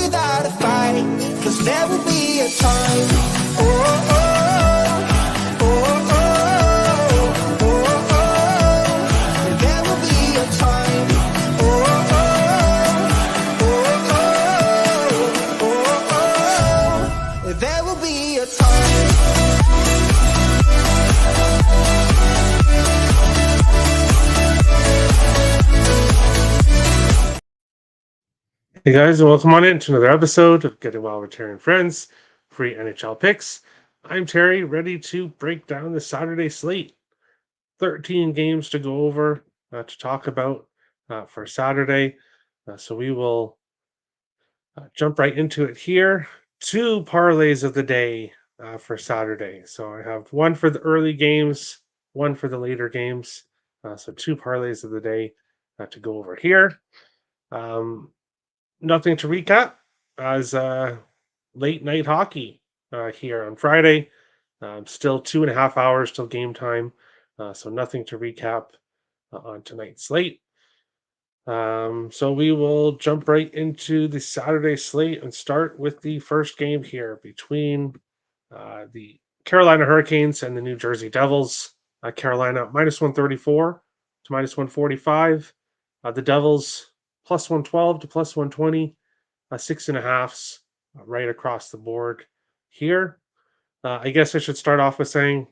without a fight, 'cause there will be a time. Oh, oh, oh, oh, oh, oh, oh. There will be a time. Oh, oh, oh, oh, oh, oh. There will be a time. Hey guys, and welcome on in to another episode of Getting Well Returning Friends, free NHL picks. I'm Terry, ready to break down the Saturday slate. 13 games to go over, to talk about for Saturday. So we will jump right into it here. 2 parlays of the day for Saturday. So I have one for the early games, one for the later games. So 2 parlays of the day to go over here. Nothing to recap as late night hockey here on Friday. Still 2.5 hours till game time, so nothing to recap on tonight's slate. So we will jump right into the Saturday slate and start with the first game here between the Carolina Hurricanes and the New Jersey Devils. Carolina minus 134 to minus 145. The Devils plus 112 to plus 120, 6.5s right across the board here. I guess I should start off with saying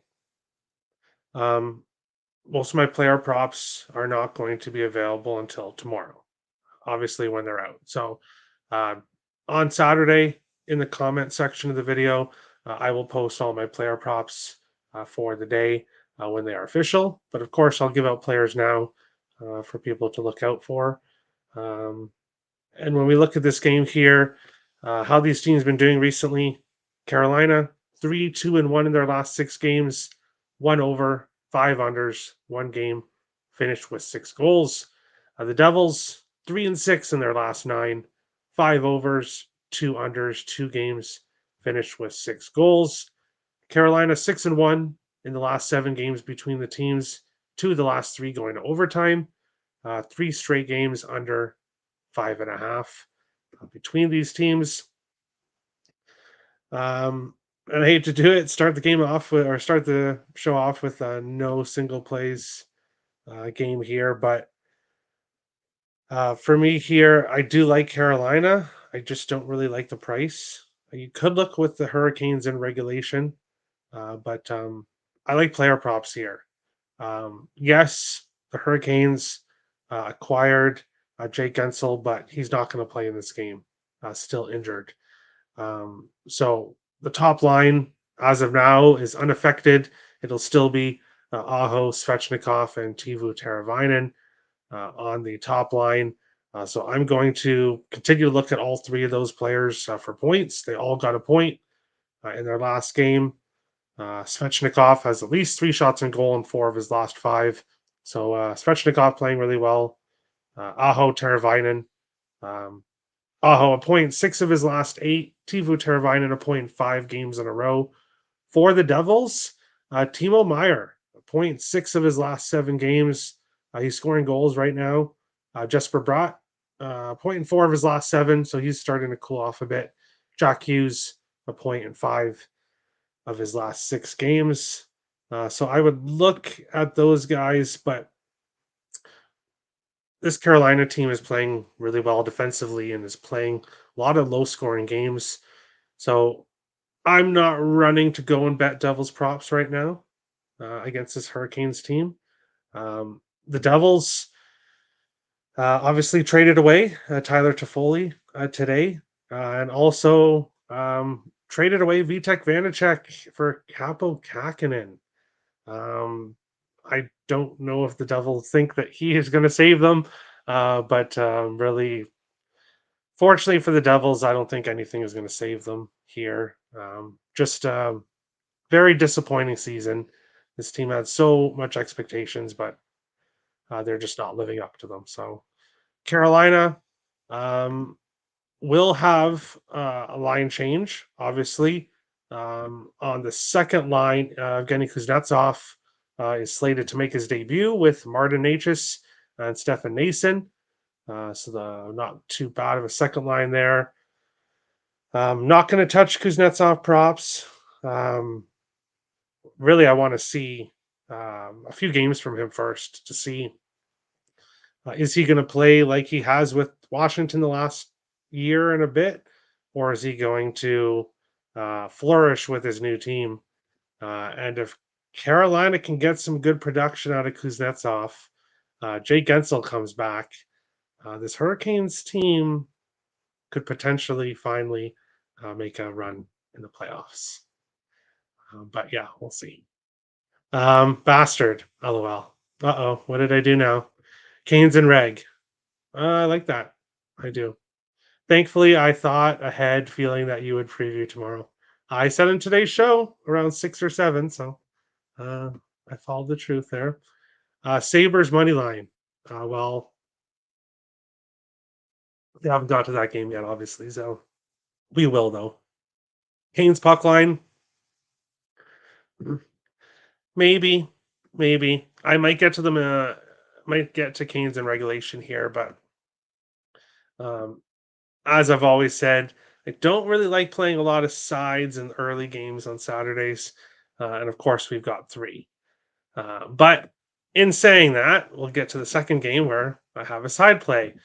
most of my player props are not going to be available until tomorrow, obviously, when they're out. So on Saturday, in the comment section of the video, I will post all my player props for the day when they are official. But of course, I'll give out players now for people to look out for. And when we look at this game here, how these teams been doing recently, Carolina 3-2-1 in their last 6 games, 1 over, 5 unders, 1 game, finished with 6 goals. The Devils 3-6 in their last 9, 5 overs, 2 unders, 2 games, finished with 6 goals. Carolina 6-1 in the last 7 games between the teams, 2 of the last 3 going to overtime, 3 straight games under 5.5 between these teams. And I hate to do it, start the show off with no single plays game here, but for me here, I do like Carolina. I just don't really like the price. You could look with the Hurricanes in regulation, but I like player props here. Yes, the Hurricanes acquired Jake Gensel, but he's not going to play in this game, still injured. So the top line, as of now, is unaffected. It'll still be Aho, Svechnikov, and Teuvo Teravainen on the top line. So I'm going to continue to look at all 3 of those players for points. They all got a point in their last game. Svechnikov has at least 3 shots on goal in 4 of his last 5. So Svechnikov playing really well. Aho, Teravainen. Aho, a point 6 of his last 8. Teuvo Teravainen, a point 5 games in a row. For the Devils, Timo Meier, a point 6 of his last 7 games. He's scoring goals right now. Jesper Bratt, point 4 of his last 7, so he's starting to cool off a bit. Jack Hughes, a point and 5 of his last 6 games. So I would look at those guys, but this Carolina team is playing really well defensively and is playing a lot of low-scoring games. So I'm not running to go and bet Devils props right now against this Hurricanes team. The Devils obviously traded away Tyler Toffoli today, and also traded away Vitek Vanacek for Capo Kakinen. I don't know if the Devils think that he is going to save them, but really, fortunately for the Devils, I don't think anything is going to save them here. Just very disappointing season. This team had so much expectations, but they're just not living up to them. So Carolina will have a line change, obviously. On the second line, Evgeny Kuznetsov is slated to make his debut with Martin Necas and Stefan Nason. So not too bad of a second line there. Not going to touch Kuznetsov props. Um, Really, I want to see a few games from him first to see is he going to play like he has with Washington the last year and a bit, or is he going to flourish with his new team? And if Carolina can get some good production out of Kuznetsov, Jake Gensel comes back, this Hurricanes team could potentially finally make a run in the playoffs. But yeah, we'll see. Bastard. LOL. Uh-oh. What did I do now? Canes and Reg. I like that. I do. Thankfully, I thought ahead, feeling that you would preview tomorrow. I said in today's show around 6 or 7, so uh, I followed the truth there. Sabres money line. Well, they haven't got to that game yet, obviously, so we will though. Canes puck line. Maybe, maybe I might get to them. Might get to Canes in regulation here, but um, as I've always said, I don't really like playing a lot of sides in early games on Saturdays, and of course we've got three. But in saying that, we'll get to the second game where I have a side play.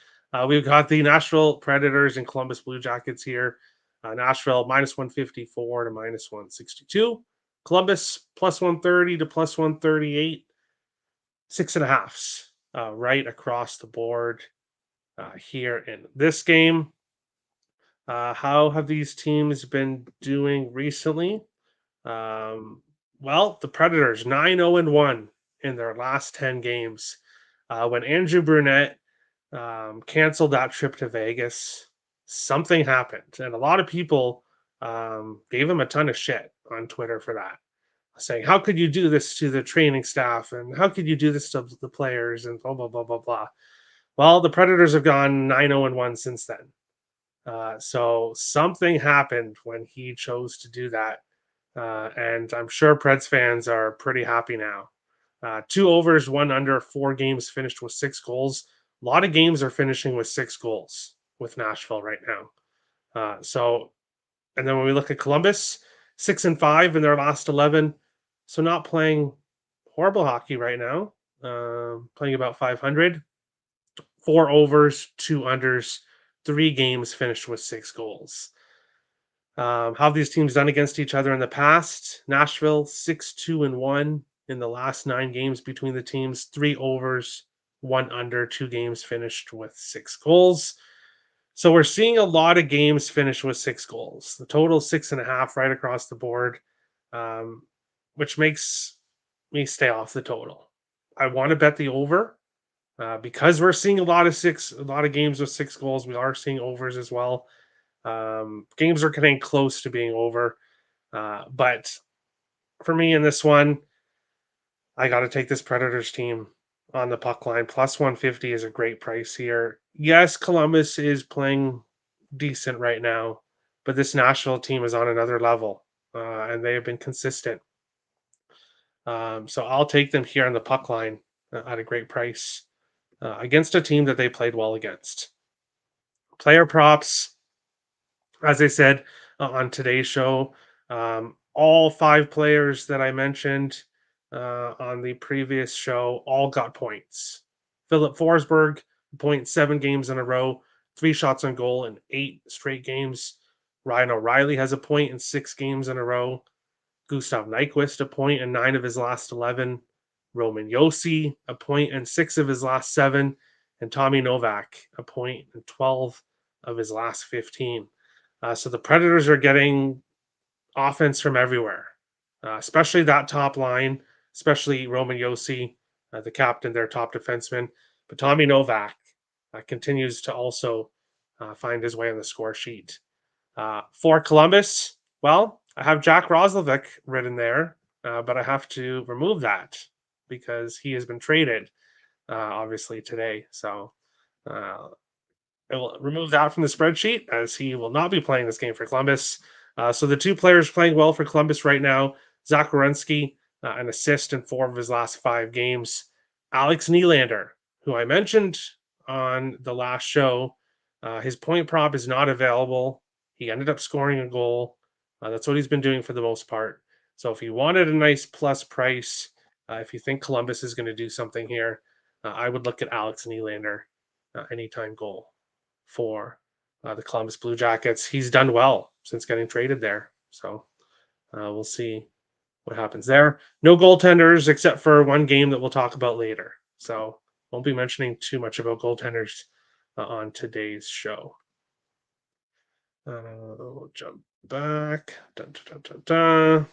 We've got the Nashville Predators and Columbus Blue Jackets here. Nashville minus 154 to minus 162. Columbus plus 130 to plus 138. 6.5s right across the board here in this game. How have these teams been doing recently? Um, well, the Predators 9-0-1 in their last 10 games. When Andrew Brunette canceled that trip to Vegas, something happened. And a lot of people gave him a ton of shit on Twitter for that, saying, how could you do this to the training staff? And how could you do this to the players? And blah, blah, blah, blah, blah. Well, the Predators have gone 9-0-1 since then. So something happened when he chose to do that. And I'm sure Preds fans are pretty happy now. 2 overs, 1 under, 4 games finished with 6 goals. A lot of games are finishing with 6 goals with Nashville right now. And then when we look at Columbus, 6-5 in their last 11. So not playing horrible hockey right now. Playing about 500. 4 overs, 2 unders, 3 games finished with 6 goals. How have these teams done against each other in the past? Nashville 6-2-1 in the last 9 games between the teams. 3 overs, 1 under, 2 games finished with 6 goals. So we're seeing a lot of games finish with 6 goals. The total 6.5 right across the board, which makes me stay off the total. I want to bet the over because we're seeing a lot of games with 6 goals. We are seeing overs as well. Games are getting close to being over, but for me in this one, I got to take this Predators team on the puck line. Plus 150 is a great price here. Yes, Columbus is playing decent right now, but this Nashville team is on another level, and they have been consistent. So I'll take them here on the puck line at a great price against a team that they played well against. Player props, as I said on today's show, all 5 players that I mentioned on the previous show all got points. Philip Forsberg, 7 games in a row, 3 shots on goal in 8 straight games. Ryan O'Reilly has a point in 6 games in a row. Gustav Nyquist, a point in 9 of his last 11. Roman Josi, a point in 6 of his last 7. And Tommy Novak, a point in 12 of his last 15. So the Predators are getting offense from everywhere, especially that top line, especially Roman Josi, the captain, their top defenseman. But Tommy Novak continues to also find his way on the score sheet. For Columbus, well, I have Jack Roslovic written there, but I have to remove that because he has been traded, obviously, today. So I will remove that from the spreadsheet as he will not be playing this game for Columbus. So the 2 players playing well for Columbus right now, Zach Werenski, an assist in 4 of his last 5 games. Alex Nylander, who I mentioned on the last show, his point prop is not available He ended up scoring a goal. That's what he's been doing for the most part. So if you wanted a nice plus price, if you think Columbus is going to do something here, I would look at Alex Nylander, anytime goal for the Columbus Blue Jackets. He's done well since getting traded there. So we'll see what happens there. No goaltenders except for one game that we'll talk about later. So won't be mentioning too much about goaltenders on today's show. We'll jump back. Dun, dun, dun, dun.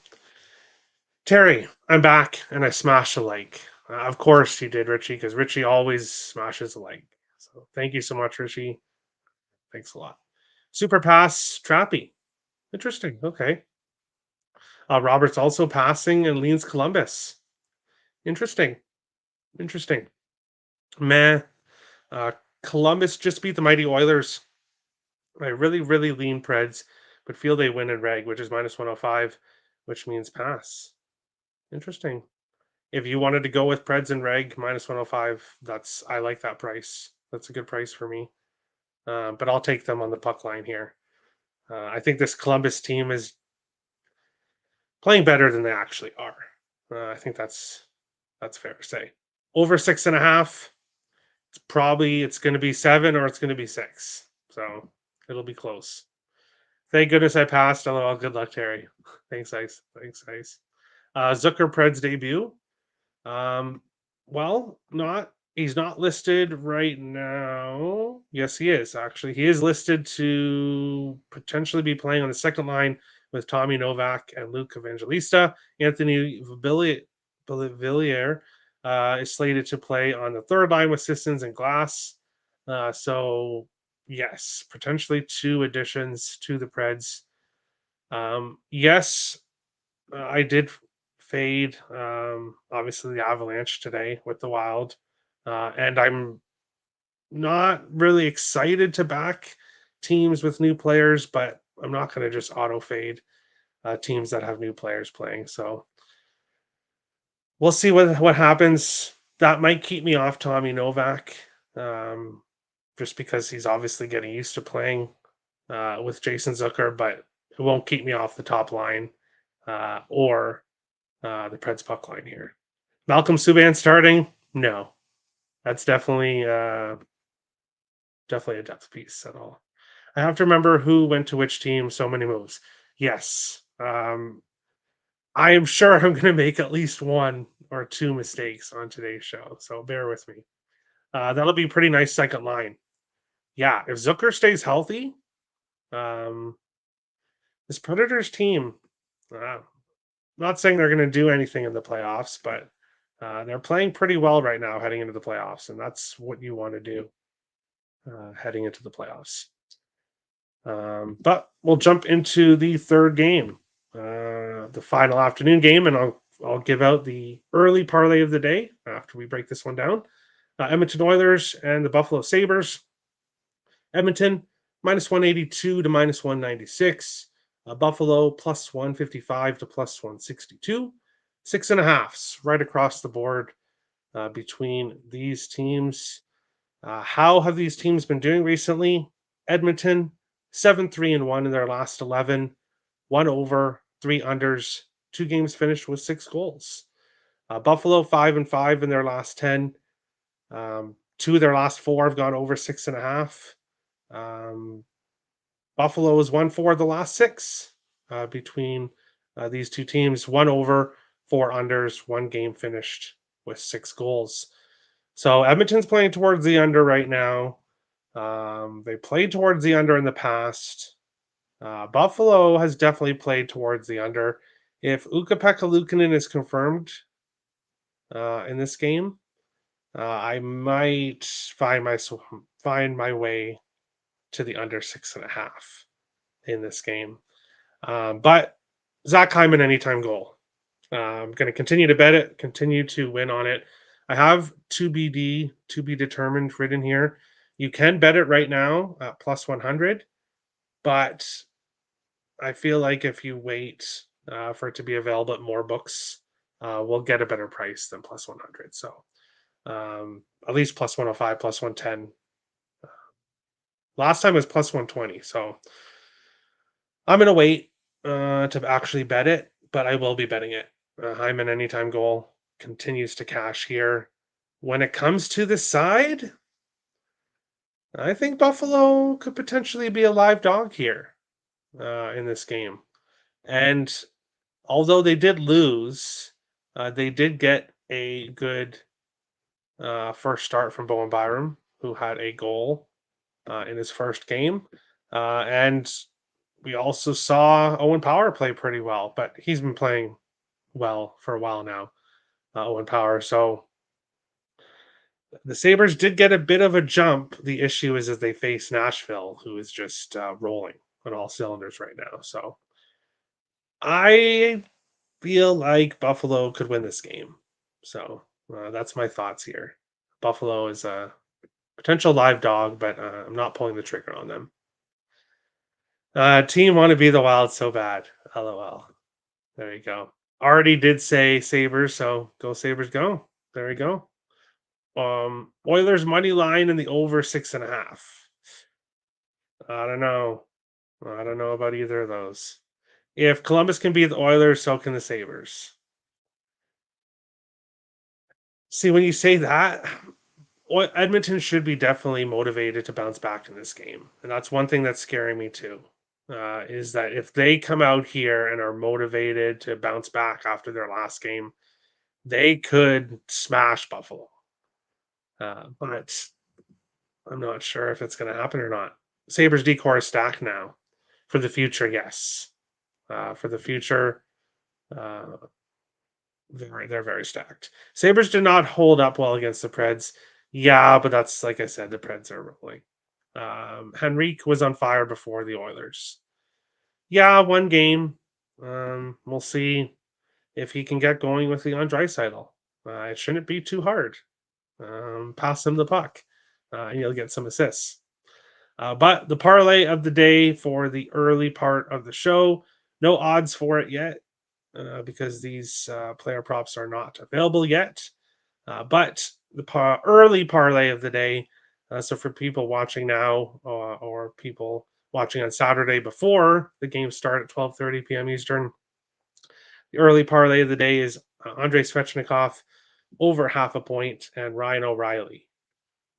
Terry, I'm back and I smashed a like. Of course you did, Richie, because Richie always smashes a like. So thank you so much, Richie. Thanks a lot. Super pass, Trappy. Interesting. Okay. Robert's also passing and leans Columbus. Interesting. Interesting. Meh. Uh, Columbus just beat the mighty Oilers. I really, really lean Preds, but feel they win in reg, which is minus 105, which means pass. Interesting. If you wanted to go with Preds and reg minus 105, I like that price. That's a good price for me. But I'll take them on the puck line here. I think this Columbus team is playing better than they actually are. I think that's fair to say. Over 6.5. It's going to be 7 or it's going to be 6. So it'll be close. Thank goodness I passed. Otherwise, good luck, Terry. Thanks, Ice. Thanks, Ice. Zucker Pred's debut. Well, not he's not listed right now. Yes, he is actually. He is listed to potentially be playing on the second line with Tommy Novak and Luke Evangelista. Anthony Villiers is slated to play on the third line with Sissons and Glass. So yes, potentially 2 additions to the Preds. Yes, I did fade obviously the Avalanche today with the Wild, and I'm not really excited to back teams with new players, but I'm not going to just auto fade teams that have new players playing. So we'll see what happens. That might keep me off Tommy Novak, just because he's obviously getting used to playing with Jason Zucker, but it won't keep me off the top line or the Preds puck line here. Malcolm Subban starting? No, that's definitely a depth piece at all. I have to remember who went to which team. So many moves. Yes, I am sure I'm going to make at least 1 or 2 mistakes on today's show. So bear with me. That'll be a pretty nice second line. Yeah, if Zucker stays healthy, this Predators team. Not saying they're going to do anything in the playoffs, but they're playing pretty well right now heading into the playoffs, and that's what you want to do heading into the playoffs. But we'll jump into the third game, the final afternoon game, and I'll give out the early parlay of the day after we break this one down. Edmonton Oilers and the Buffalo Sabres. Edmonton minus 182 to minus 196. Buffalo plus 155 to plus 162. 6.5s right across the board between these teams. How have these teams been doing recently? Edmonton 7-3-1 in their last 11, 1 over, 3 unders, 2 games finished with 6 goals. Buffalo 5-5 in their last 10. 2 of their last 4 have gone over 6.5. Buffalo has won 4 of the last 6 between these two teams. 1 over, 4 unders, 1 game finished with 6 goals. So Edmonton's playing towards the under right now. They played towards the under in the past. Buffalo has definitely played towards the under. If Ukko-Pekka Luukkonen is confirmed in this game, I might find my way to the under 6.5 in this game. But Zach Hyman anytime goal. I'm going to continue to bet it, continue to win on it. I have to be determined written here. You can bet it right now at plus 100, but I feel like if you wait for it to be available at more books, we'll get a better price than plus 100. So at least plus 105, plus 110. Last time was plus 120. So I'm gonna wait to actually bet it, but I will be betting it. Hyman anytime goal continues to cash here. When it comes to the side, I think Buffalo could potentially be a live dog here in this game. And although they did lose, they did get a good first start from Bowen Byram, who had a goal in his first game. And we also saw Owen Power play pretty well, but he's been playing well for a while now, Owen Power. So the Sabres did get a bit of a jump. The issue is as they face Nashville, who is just rolling on all cylinders right now. So I feel like Buffalo could win this game. So that's my thoughts here. Buffalo is a potential live dog, but I'm not pulling the trigger on them. Team want to be the Wild so bad. LOL. There you go. Already did say Sabres, so go Sabres, go. There we go. Oilers money line in the over 6.5. I don't know. I don't know about either of those. If Columbus can beat the Oilers, so can the Sabres. See, when you say that, Edmonton should be definitely motivated to bounce back in this game, and that's one thing that's scaring me too. Is that if they come out here and are motivated to bounce back after their last game, they could smash Buffalo. But I'm not sure if it's going to happen or not. Sabres decor is stacked now. For the future, yes. For the future, uh, they're very stacked. Sabres did not hold up well against the Preds. Yeah, but that's like I said, the Preds are rolling. Henrique was on fire before the Oilers. Yeah, one game. We'll see if he can get going with Leon Draisaitl. It shouldn't be too hard. Pass him the puck, and you'll get some assists. But the parlay of the day for the early part of the show, no odds for it yet because these player props are not available yet. But the early parlay of the day, so for people watching now or people watching on Saturday before the game start at 12:30 p.m. Eastern, the early parlay of the day is Andrei Svechnikov over half a point and Ryan O'Reilly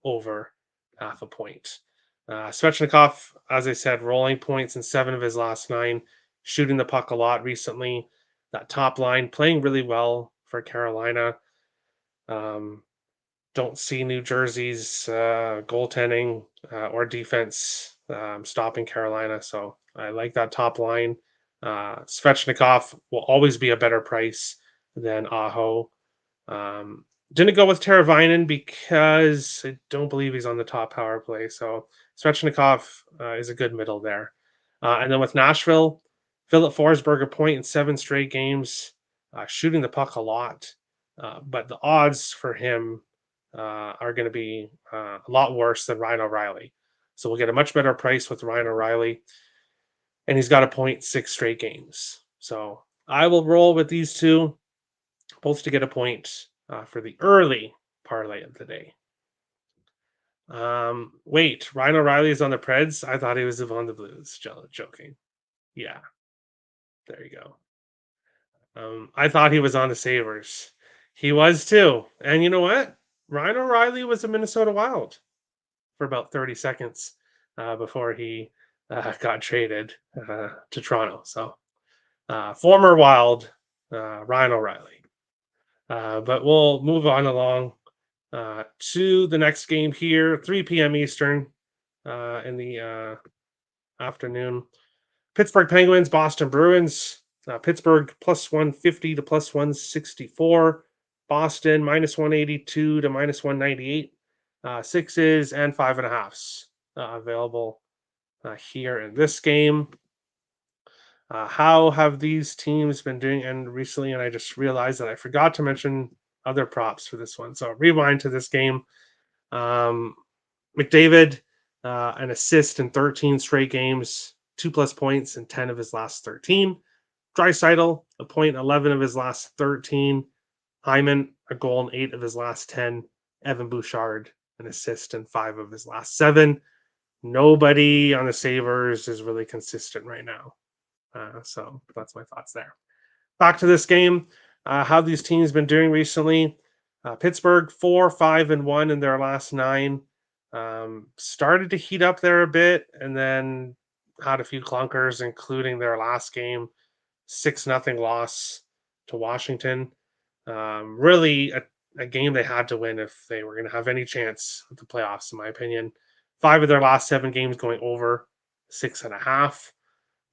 over half a point. Svechnikov, as I said, rolling points in 7 of his last 9, shooting the puck a lot recently. That top line playing really well for Carolina. Um, don't see New Jersey's goaltending or defense stopping Carolina. So I like that top line. Svechnikov will always be a better price than Aho. Um, didn't go with Teravainen because I don't believe he's on the top power play. So Svechnikov is a good middle there. And then with Nashville, Philip Forsberg a point in 7 straight games, shooting the puck a lot. But the odds for him are going to be a lot worse than Ryan O'Reilly. So we'll get a much better price with Ryan O'Reilly. And he's got a point 6 straight games. So I will roll with these two, both to get a point for the early parlay of the day. Wait, Ryan O'Reilly is on the Preds? I thought he was on the Blues. Joking. Yeah, there you go. I thought he was on the Sabres. He was too. And you know what? Ryan O'Reilly was a Minnesota Wild for about 30 seconds before he got traded to Toronto. So, former Wild Ryan O'Reilly. But we'll move on along to the next game here, 3 p.m. Eastern in the afternoon. Pittsburgh Penguins, Boston Bruins. Pittsburgh plus 150 to plus 164. Boston minus 182 to minus 198. Sixes and 5.5s available here in this game. How have these teams been doing? And recently, and I just realized that I forgot to mention other props for this one. So rewind to this game. McDavid, an assist in 13 straight games, 2+ points in 10 of his last 13. Draisaitl, a point 11 of his last 13. Hyman, a goal in 8 of his last 10. Evan Bouchard, an assist in 5 of his last 7. Nobody on the Sabres is really consistent right now. So that's my thoughts there. Back to this game, how these teams been doing recently. Pittsburgh 4-5-1 in their last 9. Started to heat up there a bit, and then had a few clunkers, including their last game, 6-0 loss to Washington. Really a game they had to win if they were going to have any chance at the playoffs, in my opinion. 5 of their last 7 games going over 6.5.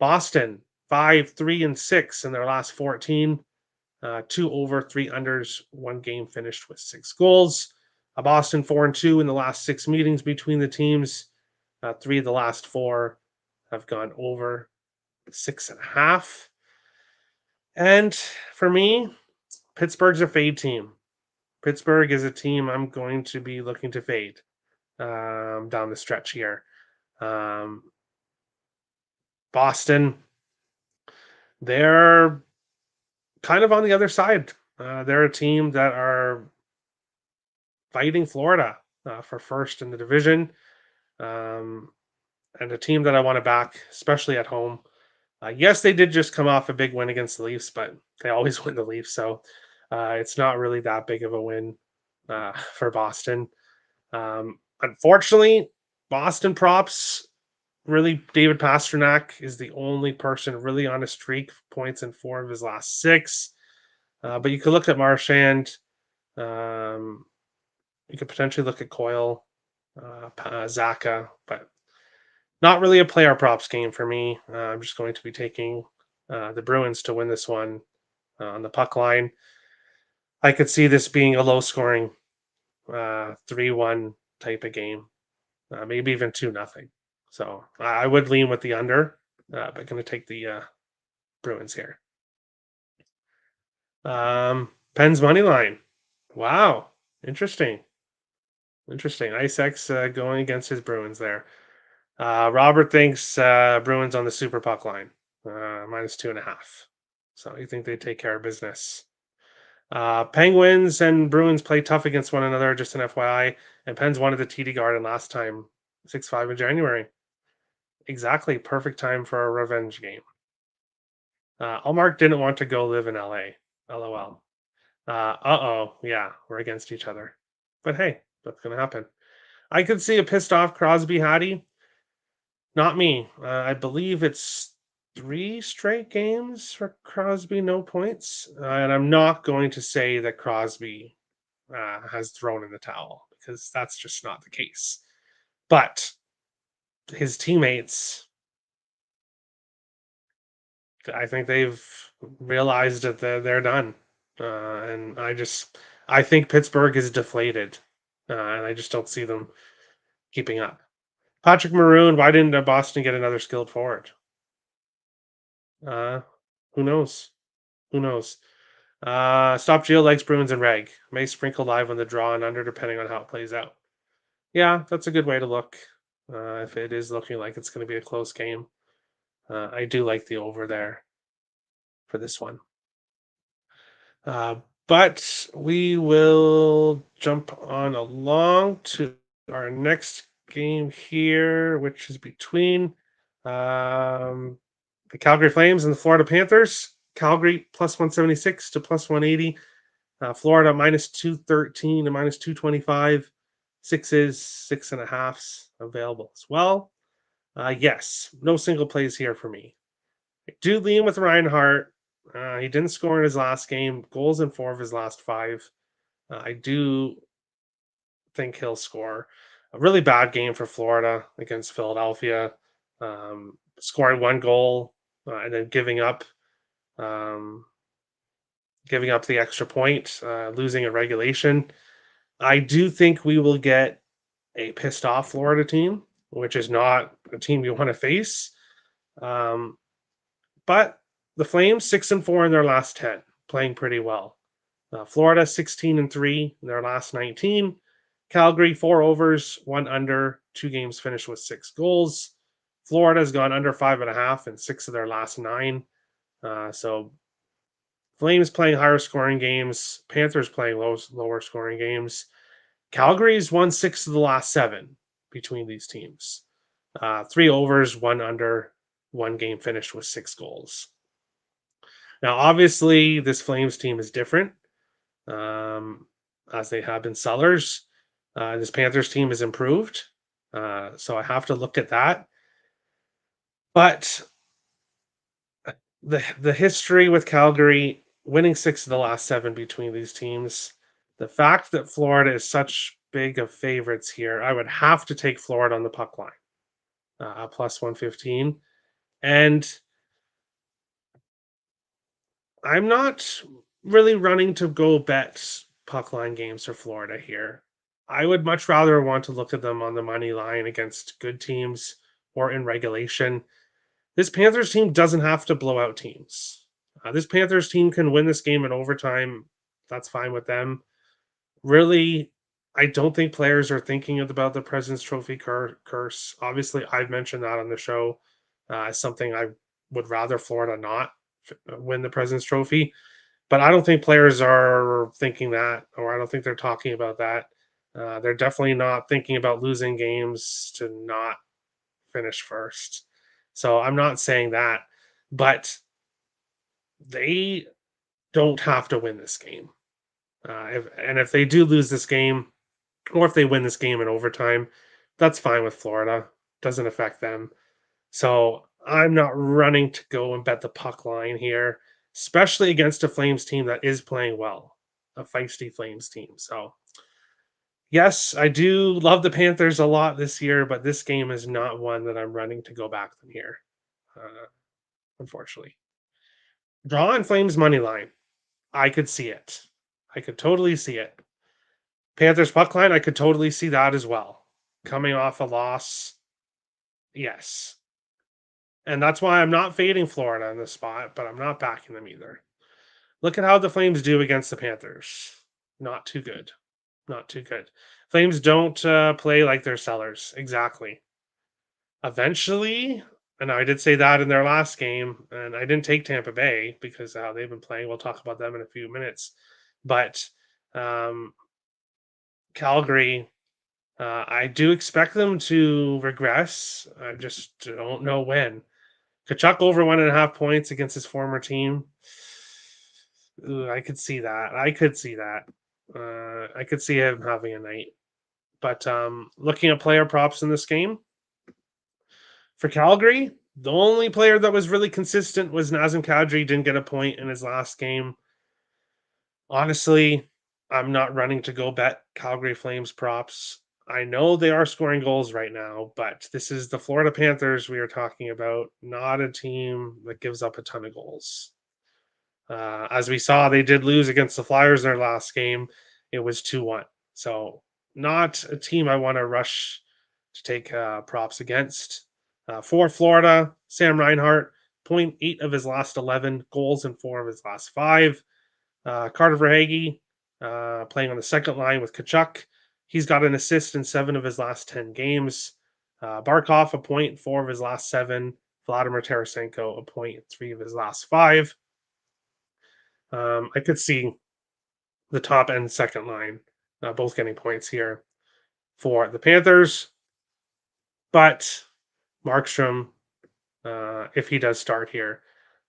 Boston 5-3-6 in their last 14. 2 over, 3 unders, 1 game finished with 6 goals. Boston 4-2 in the last 6 meetings between the teams. 3 of the last 4 have gone over 6.5. And for me, Pittsburgh's a fade team. Pittsburgh is a team I'm going to be looking to fade down the stretch here. Boston, they're kind of on the other side. They're a team that are fighting Florida for first in the division, and a team that I want to back, especially at home. Yes, they did just come off a big win against the Leafs, but they always win the Leafs, so it's not really that big of a win for Boston. Unfortunately, Boston props, really, David Pastrnak is the only person really on a streak, points in 4 of his last 6. But you could look at Marchand. You could potentially look at Coyle, Zaka, but not really a player props game for me. I'm just going to be taking the Bruins to win this one on the puck line. I could see this being a low scoring 3-1 type of game, maybe even 2-0. So I would lean with the under, but going to take the Bruins here. Penn's money line. Wow, interesting. Ice X going against his Bruins there. Robert thinks Bruins on the super puck line, -2.5. So you think they take care of business. Penguins and Bruins play tough against one another, just an FYI. And Pens wanted the TD Garden last time, 6-5 in January. Exactly, perfect time for a revenge game. Allmark didn't want to go live in LA. LOL. Yeah, we're against each other. But hey, that's going to happen. I could see a pissed off Crosby Hattie. Not me. I believe it's 3 straight games for Crosby, no points. And I'm not going to say that Crosby has thrown in the towel because that's just not the case. But his teammates, I think they've realized that they're done. And I think Pittsburgh is deflated. And I just don't see them keeping up. Patrick Maroon, why didn't Boston get another skilled forward? Who knows? Who knows? Stop Geo likes Bruins and Reg. May sprinkle live on the draw and under depending on how it plays out. Yeah, that's a good way to look. If it is looking like it's going to be a close game. I do like the over there for this one. But we will jump on along to our next game here, which is between the Calgary Flames and the Florida Panthers. Calgary +176 to +180. Florida -213 to -225. 6s, 6.5s available as well. Yes, no single plays here for me. I do lean with Reinhart. He didn't score in his last game. Goals in 4 of his last 5. I do think he'll score. A really bad game for Florida against Philadelphia. Scoring 1 goal and then giving up the extra point, losing a regulation. I do think we will get a pissed off Florida team, which is not a team you want to face. But the Flames 6-4 in their last 10, playing pretty well. Florida 16-3 in their last 19. Calgary 4 overs, 1 under, 2 games finished with 6 goals. Florida's gone under 5.5 in 6 of their last 9. So Flames playing higher scoring games, Panthers playing lower scoring games. Calgary's won 6 of the last 7 between these teams. 3 overs, 1 under, one game finished with 6 goals. Now, obviously, this Flames team is different, um, as they have been sellers. This Panthers team is improved, so I have to look at that. But the history with Calgary winning 6 of the last 7 between these teams, the fact that Florida is such big of favorites here, I would have to take Florida on the puck line, plus 115. And I'm not really running to go bet puck line games for Florida here. I would much rather want to look at them on the money line against good teams or in regulation. This Panthers team doesn't have to blow out teams. This Panthers team can win this game in overtime. That's fine with them. Really, I don't think players are thinking about the President's Trophy curse. Obviously, I've mentioned that on the show as something I would rather Florida not win the President's Trophy. But I don't think players are thinking that, or I don't think they're talking about that. They're definitely not thinking about losing games to not finish first. So I'm not saying that, but they don't have to win this game. If they do lose this game, or if they win this game in overtime, that's fine with Florida. Doesn't affect them. So I'm not running to go and bet the puck line here, especially against a Flames team that is playing well, a feisty Flames team. So yes, I do love the Panthers a lot this year, but this game is not one that I'm running to go back from here, unfortunately. Draw on Flames money line. I could see it. I could totally see it. Panthers puck line, I could totally see that as well. Coming off a loss, yes. And that's why I'm not fading Florida in this spot, but I'm not backing them either. Look at how the Flames do against the Panthers. Not too good. Not too good. Flames don't play like they're sellers. Exactly. Eventually, and I did say that in their last game, and I didn't take Tampa Bay because how they've been playing. We'll talk about them in a few minutes. But um, Calgary, I do expect them to regress. I just don't know when. Kachuk over 1.5 points against his former team. Ooh, I could see that. I could see that. I could see him having a night. But looking at player props in this game, for Calgary, the only player that was really consistent was Nazem Kadri. Didn't get a point in his last game. Honestly, I'm not running to go bet Calgary Flames props. I know they are scoring goals right now, but this is the Florida Panthers we are talking about, not a team that gives up a ton of goals. As we saw, they did lose against the Flyers in their last game. It was 2-1. So, not a team I want to rush to take props against. For Florida, Sam Reinhart, 0.8 of his last 11 goals and 4 of his last 5. Carter Verhaeghe, playing on the second line with Kachuk. He's got an assist in 7 of his last 10 games. Barkov, a point, 4 of his last 7. Vladimir Tarasenko, a point, 3 of his last 5. I could see the top and second line both getting points here for the Panthers. But Markstrom, if he does start here,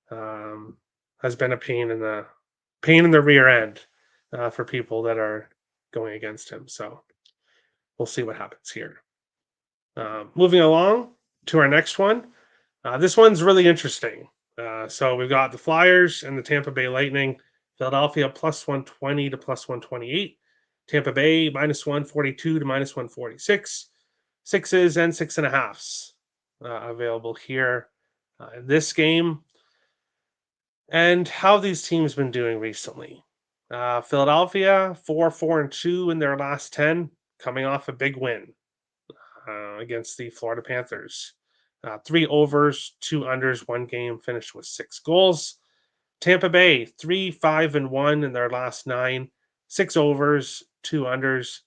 has been a pain in the rear end for people that are going against him. So we'll see what happens here. Moving along to our next one. This one's really interesting. So we've got the Flyers and the Tampa Bay Lightning. Philadelphia plus 120 to plus 128. Tampa Bay minus 142 to minus 146. Sixes and 6.5s available here in this game. And how these teams been doing recently. Philadelphia 4-4-2 in their last 10, coming off a big win against the Florida Panthers. 3 overs, 2 unders, 1 game, finished with 6 goals. Tampa Bay 3-5-1 in their last 9, 6 overs, 2 unders,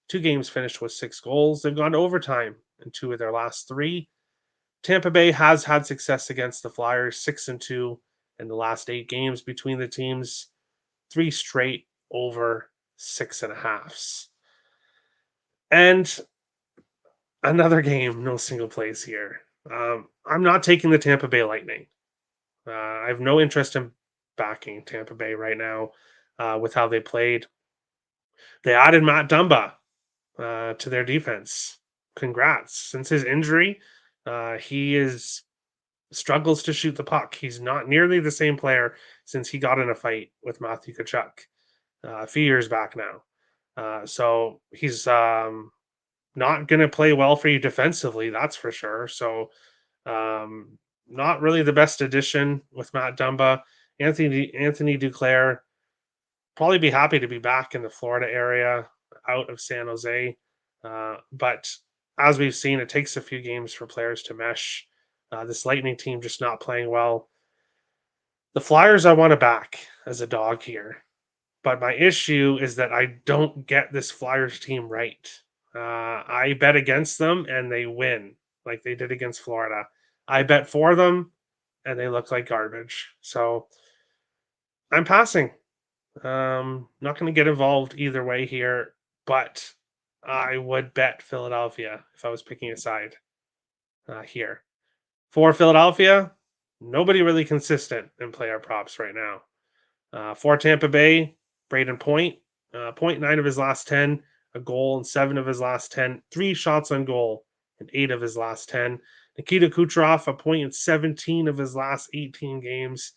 2 games finished with 6 goals. They've gone to overtime in 2 of their last 3. Tampa Bay has had success against the Flyers, 6-2 in the last 8 games between the teams, 3 straight over 6.5s. And another game, no single plays here. I'm not taking the Tampa Bay Lightning. I have no interest in backing Tampa Bay right now with how they played. They added Matt Dumba to their defense. Congrats. Since his injury, he is struggles to shoot the puck. He's not nearly the same player since he got in a fight with Matthew Tkachuk a few years back now. So he's not going to play well for you defensively, that's for sure. So not really the best addition with Matt Dumba. Anthony Duclair probably be happy to be back in the Florida area, out of San Jose. But as we've seen, it takes a few games for players to mesh. This Lightning team just not playing well. The Flyers I want to back as a dog here, but my issue is that I don't get this Flyers team right. I bet against them and they win, like they did against Florida. I bet for them and they look like garbage. So I'm passing. Not going to get involved either way here, but I would bet Philadelphia if I was picking a side here. For Philadelphia, nobody really consistent in player props right now. For Tampa Bay, Braden Point, point nine of his last 10, a goal in seven of his last 10, three shots on goal in eight of his last 10. Nikita Kucherov, a point in 17 of his last 18 games.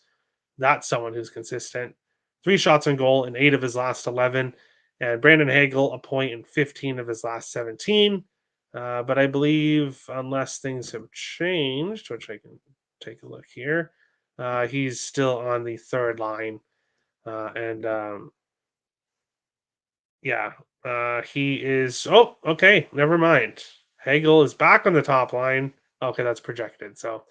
That's someone who's consistent. Three shots on goal in eight of his last 11. And Brandon Hagel, a point in 15 of his last 17. But I believe, unless things have changed, which I can take a look here, he's still on the third line. And yeah, he is. Oh, okay. Never mind. Hagel is back on the top line. Okay, that's projected. So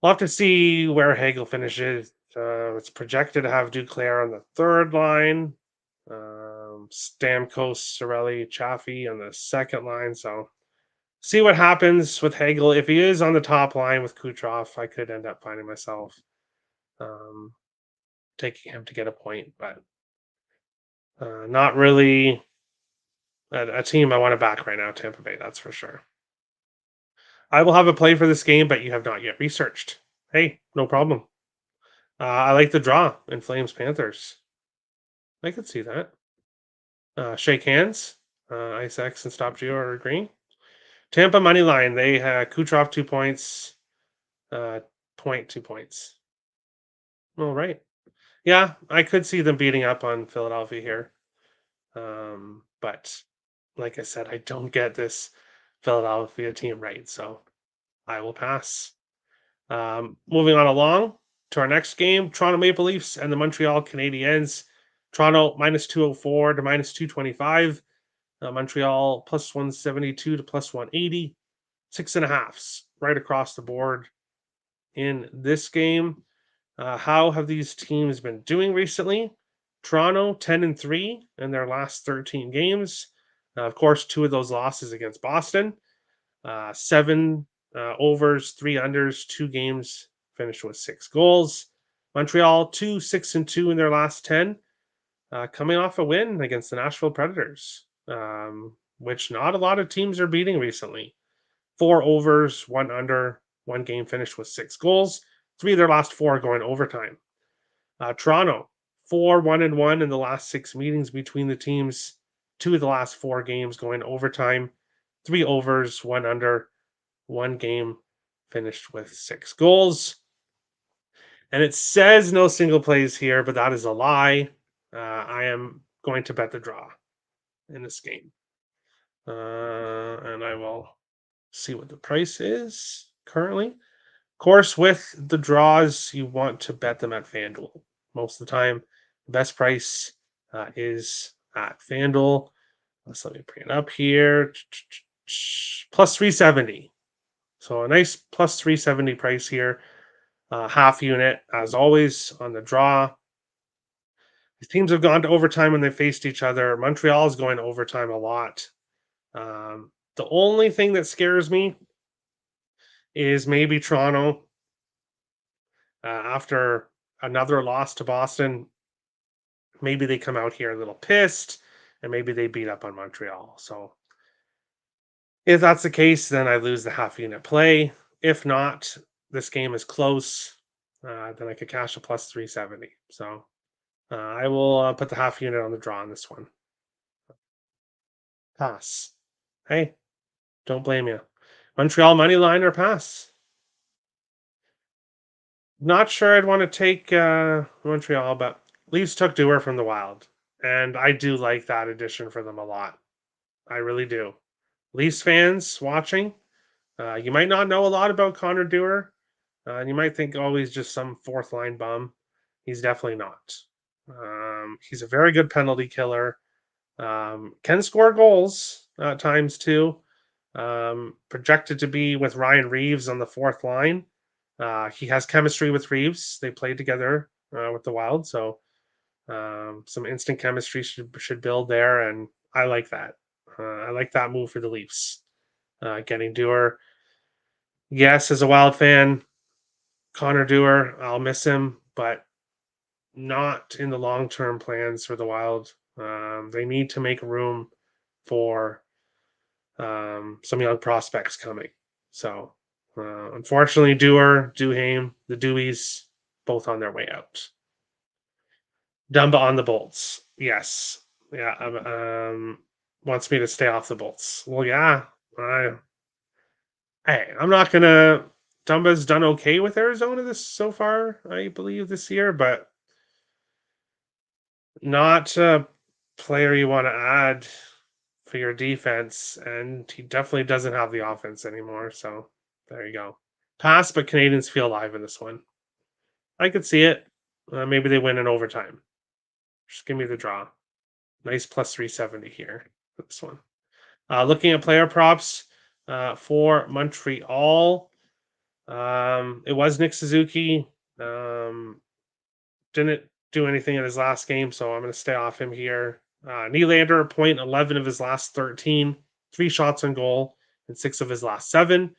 we'll have to see where Hagel finishes. It's projected to have Duclair on the third line, Stamkos, Sorelli, Chaffee on the second line. So see what happens with Hagel. If he is on the top line with Kucherov, I could end up finding myself um, taking him to get a point, but not really a team I want to back right now, Tampa Bay, that's for sure. I will have a play for this game, but you have not yet researched. Hey, no problem. I like the draw in Flames Panthers. I could see that. Shake hands. Ice X and Stop Geo are agreeing. Tampa money line. They had Kucherov 2 points. Point 2 points. All right. Yeah, I could see them beating up on Philadelphia here. But like I said, I don't get this Philadelphia team right, so I will pass. Moving on along to our next game, Toronto Maple Leafs and the Montreal Canadiens. Toronto minus 204 to minus 225. Montreal plus 172 to plus 180. 6.5s right across the board in this game. How have these teams been doing recently? Toronto 10-3 in their last 13 games. Of course, two of those losses against Boston. Seven overs, three unders, two games finished with 6 goals. Montreal 2-6-2 in their last 10, coming off a win against the Nashville Predators, which not a lot of teams are beating recently. Four overs, one under, one game finished with 6 goals. Three of their last four going overtime. Toronto 4-1-1 in the last six meetings between the teams. Two of the last four games going overtime. Three overs, one under, one game finished with 6 goals. And it says no single plays here, but that is a lie. I am going to bet the draw in this game. And I will see what the price is currently. Of course, with the draws, you want to bet them at FanDuel. Most of the time, the best price is at FanDuel. Let's let me bring it up here. Plus 370. So a nice plus 370 price here. Half unit, as always, on the draw. These teams have gone to overtime when they faced each other. Montreal is going to overtime a lot. The only thing that scares me is maybe Toronto after another loss to Boston. Maybe they come out here a little pissed and maybe they beat up on Montreal. So If that's the case, then I lose the half unit play. If not, this game is close. Then I could cash a plus 370. So I will put the half unit on the draw on this one. Pass. Hey, don't blame you. Montreal money line or pass? Not sure I'd want to take Montreal, but Leafs took Dewar from the Wild, and I do like that addition for them a lot. I really do. Leafs fans watching, you might not know a lot about Connor Dewar, and you might think, oh, he's just some fourth line bum. He's definitely not. He's a very good penalty killer. Can score goals at times too. Projected to be with Ryan Reeves on the fourth line. He has chemistry with Reeves. They played together with the Wild, so some instant chemistry should build there, and I like that. I like that move for the Leafs. Getting Dewar. Yes, as a Wild fan, Connor Dewar, I'll miss him, but not in the long term plans for the Wild. They need to make room for some young prospects coming. So, unfortunately, Dewar, Duhaime, the Deweys, both on their way out. Dumba on the Bolts. Yes. Yeah. Wants me to stay off the Bolts. Well, yeah. I'm not gonna. Dumba's done okay with Arizona this so far, I believe, this year, but not a player you want to add for your defense, and he definitely doesn't have the offense anymore. So there you go. Pass, but Canadians feel alive in this one. I could see it. Maybe they win in overtime. Just give me the draw. Nice plus 370 here for this one. Looking at player props for Montreal, it was Nick Suzuki. Didn't do anything in his last game, so I'm going to stay off him here. Nylander, a point, 11 of his last 13, 3 shots on goal, and 6 of his last 7.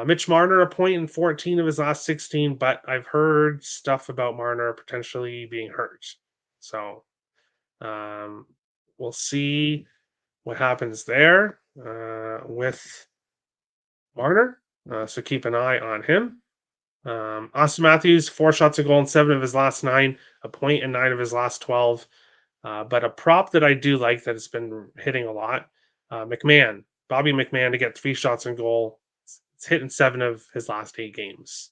Mitch Marner, a point and 14 of his last 16, but I've heard stuff about Marner potentially being hurt. So we'll see what happens there with Marner. So keep an eye on him. Austin Matthews, 4 shots a goal and 7 of his last 9, a point and 9 of his last 12. But a prop that I do like that has been hitting a lot, Bobby McMahon to get 3 shots on goal. It's hitting 7 of his last 8 games.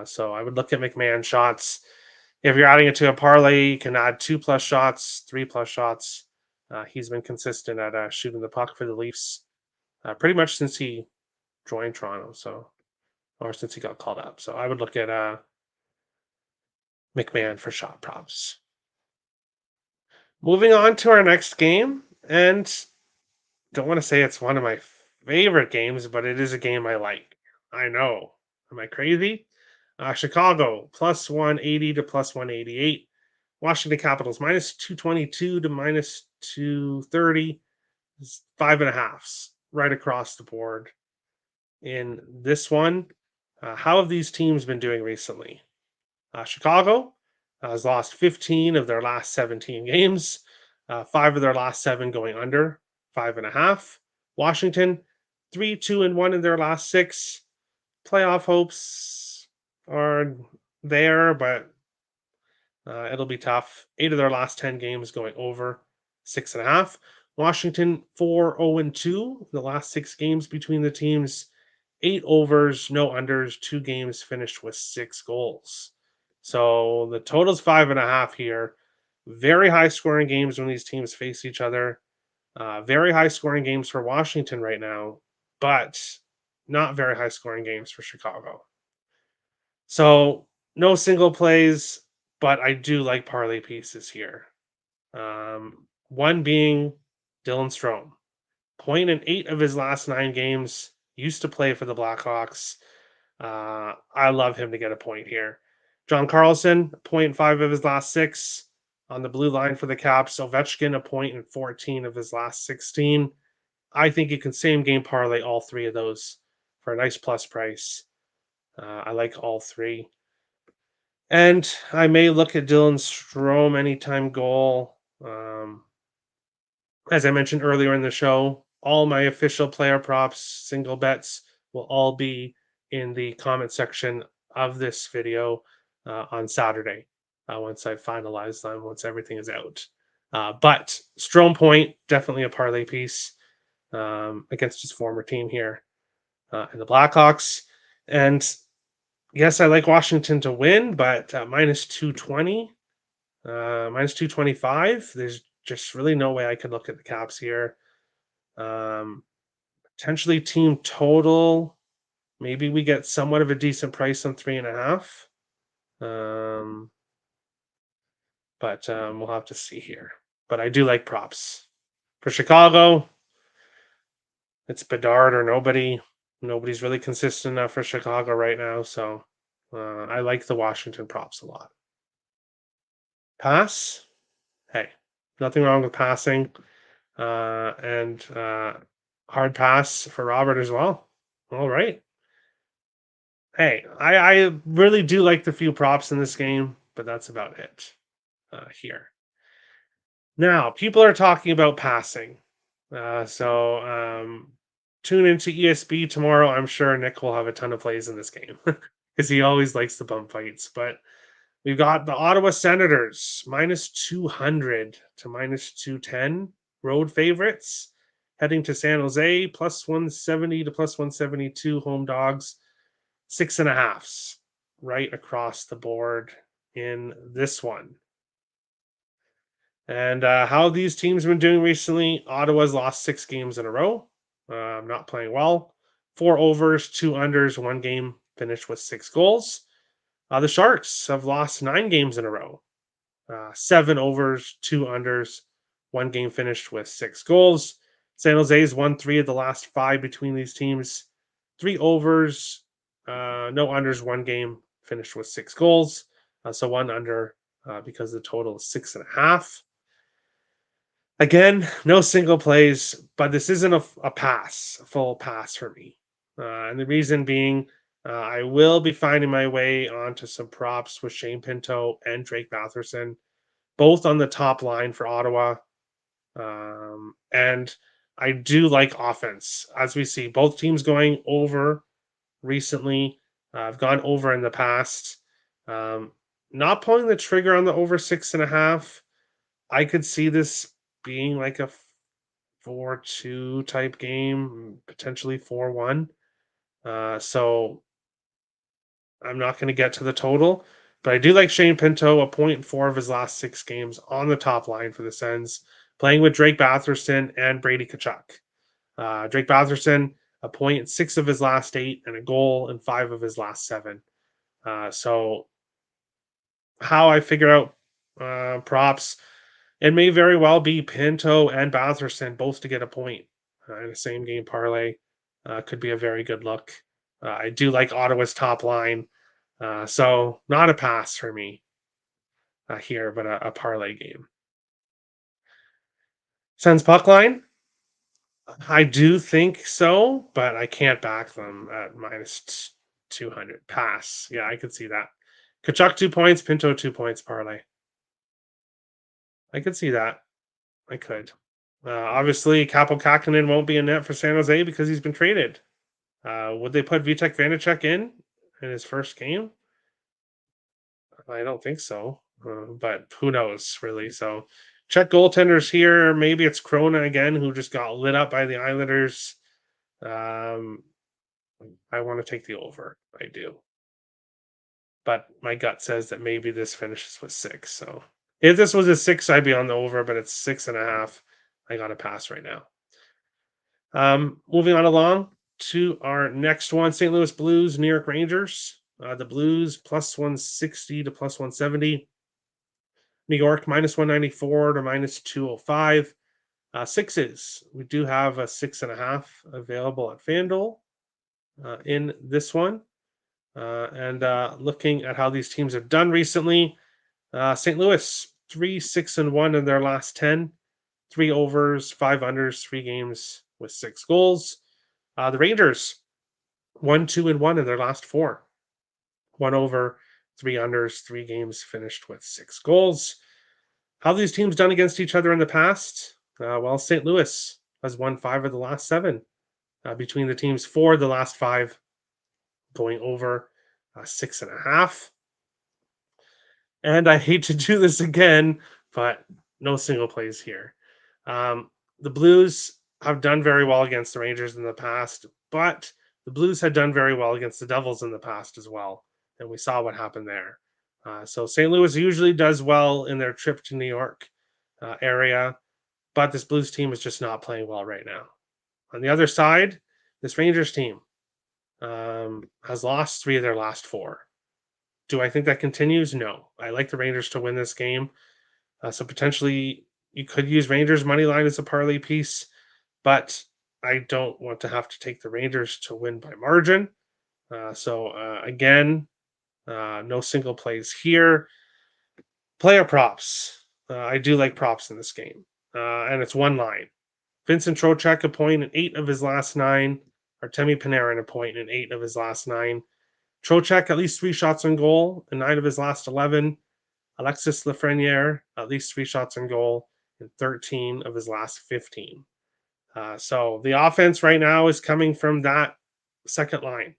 So I would look at McMahon shots. If you're adding it to a parlay, you can add 2+ shots, 3+ shots. He's been consistent at shooting the puck for the Leafs pretty much since he joined Toronto. Or since he got called up. So I would look at McMahon for shot props. Moving on to our next game, and don't want to say it's one of my favorite games, but it is a game I like. I know. Am I crazy? Chicago plus 180 to plus 188. Washington Capitals minus 222 to minus 230. It's 5.5s right across the board. In this one, how have these teams been doing recently? Chicago has lost 15 of their last 17 games, 5 of their last 7 going under 5.5. Washington, 3-2-1 in their last 6. Playoff hopes are there, but it'll be tough. 8 of their last 10 games going over 6.5. Washington, 4-0-2 the last 6 games between the teams. 8 overs, no unders, 2 games finished with 6 goals. So the total's 5.5 here. Very high scoring games when these teams face each other. Very high scoring games for Washington right now, but not very high scoring games for Chicago. So no single plays, but I do like parlay pieces here. One being Dylan Strome. Point in 8 of his last 9 games. Used to play for the Blackhawks. I love him to get a point here. John Carlson, 0.5 of his last 6 on the blue line for the Caps. Ovechkin, a point in 14 of his last 16. I think you can same game parlay all 3 of those for a nice plus price. I like all 3. And I may look at Dylan Strome anytime goal. As I mentioned earlier in the show, all my official player props, single bets will all be in the comment section of this video on Saturday once I finalize them, once everything is out. But Strome Point, definitely a parlay piece against his former team here in the Blackhawks. And yes, I like Washington to win, but minus 220, minus 225, there's just really no way I could look at the Caps here. Um, Potentially team total. Maybe we get somewhat of a decent price on 3.5. Um, but we'll have to see here. But I do like props. For Chicago, it's Bedard or nobody. Nobody's really consistent enough for Chicago right now. So I like the Washington props a lot. Pass? Hey, nothing wrong with passing. And hard pass for Robert as well. All right. Hey, I really do like the few props in this game, but that's about it here. Now, people are talking about passing. So tune into ESB tomorrow. I'm sure Nick will have a ton of plays in this game because he always likes the bump fights. But we've got the Ottawa Senators minus 200 to minus 210 road favorites heading to San Jose plus 170 to plus 172 home dogs. 6.5s right across the board in this one. And how these teams have been doing recently, Ottawa's lost 6 games in a row. Not playing well. 4 overs, 2 unders, 1 game finished with 6 goals. The Sharks have lost 9 games in a row. 7 overs, 2 unders, 1 game finished with 6 goals. San Jose's won 3 of the last 5 between these teams. 3 overs, no unders, 1 game finished with 6 goals. So 1 under because the total is 6.5. Again, no single plays, but this isn't a full pass for me. And the reason being, I will be finding my way onto some props with Shane Pinto and Drake Batherson, both on the top line for Ottawa. And I do like offense, as we see both teams going over recently. I've gone over in the past. Not pulling the trigger on the over 6.5. I could see this being like a 4-2 type game, potentially 4-1. So I'm not going to get to the total, but I do like Shane Pinto, a point 4 of his last 6 games on the top line for the Sens, playing with Drake Batherson and Brady Tkachuk. Drake Batherson, a point 6 of his last 8 and a goal in 5 of his last 7. So how I figure out props, it may very well be Pinto and Batherson both to get a point in the same game parlay. Could be a very good look. I do like Ottawa's top line. So not a pass for me here, but a parlay game. Sens puck line. I do think so, but I can't back them at minus 200. Pass. Yeah, I could see that. Kachuk 2 points, Pinto 2 points parlay. I could see that. I could. Obviously, Capo Kakinen won't be in net for San Jose because he's been traded. Would they put Vitek Vanacek in his first game? I don't think so, but who knows, really? So, check goaltenders here. Maybe it's Krona again, who just got lit up by the Islanders. I want to take the over. I do. But my gut says that maybe this finishes with 6. So, if this was a 6, I'd be on the over, but it's 6.5. I got to pass right now. Moving on along to our next one, St. Louis Blues, New York Rangers. The Blues plus 160 to plus 170. New York minus 194 to minus 205. Sixes. We do have a 6.5 available at FanDuel in this one. And looking at how these teams have done recently, St. Louis 3-6-1 in their last 10, 3 overs, 5 unders, 3 games with 6 goals. The Rangers 1-2-1 in their last 4, 1 over, 3 unders, 3 games finished with 6 goals. How have these teams done against each other in the past? Well, St. Louis has won 5 of the last 7 between the teams. 4 of the last 5 going over 6.5. And I hate to do this again, but no single plays here. Um, the Blues have done very well against the Rangers in the past, but the Blues had done very well against the Devils in the past as well. And we saw what happened there. So St. Louis usually does well in their trip to New York area, but this Blues team is just not playing well right now. On the other side, this Rangers team has lost 3 of their last 4. Do I think that continues? No. I like the Rangers to win this game. So potentially you could use Rangers money line as a parlay piece, but I don't want to have to take the Rangers to win by margin. Again, no single plays here. Player props. I do like props in this game, and it's one line. Vincent Trocheck a point in 8 of his last 9. Artemi Panarin a point in 8 of his last 9. Trocheck at least 3 shots on goal in 9 of his last 11. Alexis Lafreniere at least 3 shots on goal in 13 of his last 15. So the offense right now is coming from that second line.